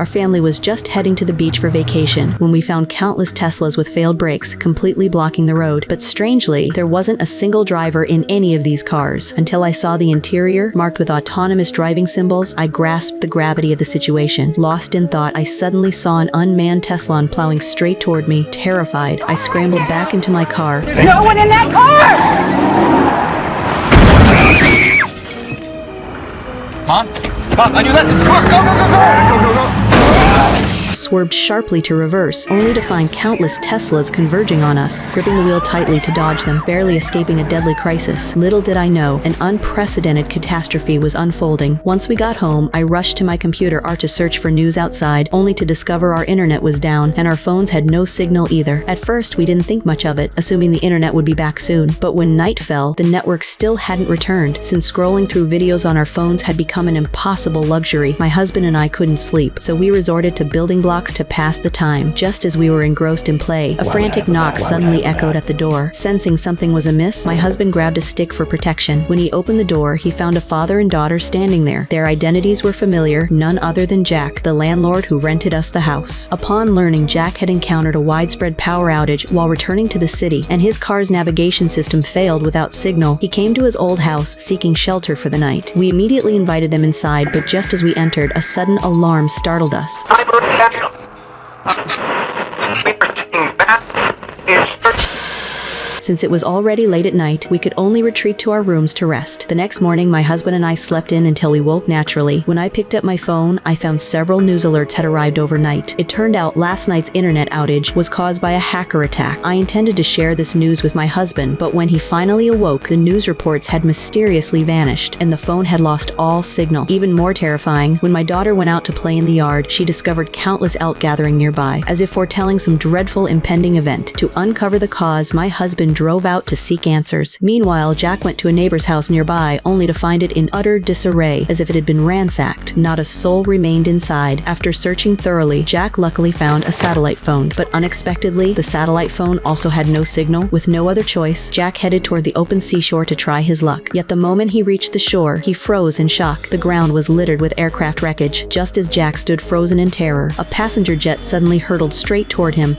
Our family was just heading to the beach for vacation when we found countless Teslas with failed brakes completely blocking the road. But strangely, there wasn't a single driver in any of these cars. Until I saw the interior, marked with autonomous driving symbols, I grasped the gravity of the situation. Lost in thought, I suddenly saw an unmanned Tesla plowing straight toward me. Terrified, I scrambled back into my car. No one in that car! Mom, on your left, this car! Go! Swerved sharply to reverse, only to find countless Teslas converging on us, gripping the wheel tightly to dodge them, barely escaping a deadly crisis. Little did I know, an unprecedented catastrophe was unfolding. Once we got home, I rushed to my computer to search for news outside, only to discover our internet was down, and our phones had no signal either. At first, we didn't think much of it, assuming the internet would be back soon. But when night fell, the network still hadn't returned. Since scrolling through videos on our phones had become an impossible luxury, my husband and I couldn't sleep, so we resorted to building blocks to pass the time. Just as we were engrossed in play, a frantic knock suddenly echoed at the door. Sensing something was amiss, my husband grabbed a stick for protection. When he opened the door, he found a father and daughter standing there. Their identities were familiar, none other than Jack, the landlord who rented us the house. Upon learning Jack had encountered a widespread power outage while returning to the city, and his car's navigation system failed without signal, he came to his old house seeking shelter for the night. We immediately invited them inside, but just as we entered, a sudden alarm startled us. Since it was already late at night, we could only retreat to our rooms to rest. The next morning, my husband and I slept in until we woke naturally. When I picked up my phone, I found several news alerts had arrived overnight. It turned out last night's internet outage was caused by a hacker attack. I intended to share this news with my husband, but when he finally awoke, the news reports had mysteriously vanished, and the phone had lost all signal. Even more terrifying, when my daughter went out to play in the yard, she discovered countless elk gathering nearby, as if foretelling some dreadful impending event. To uncover the cause, my husband drove out to seek answers. Meanwhile, Jack went to a neighbor's house nearby, only to find it in utter disarray, as if it had been ransacked. Not a soul remained inside. After searching thoroughly, Jack luckily found a satellite phone, but unexpectedly, the satellite phone also had no signal. With no other choice, Jack headed toward the open seashore to try his luck. Yet the moment he reached the shore, he froze in shock. The ground was littered with aircraft wreckage. Just as Jack stood frozen in terror, a passenger jet suddenly hurtled straight toward him.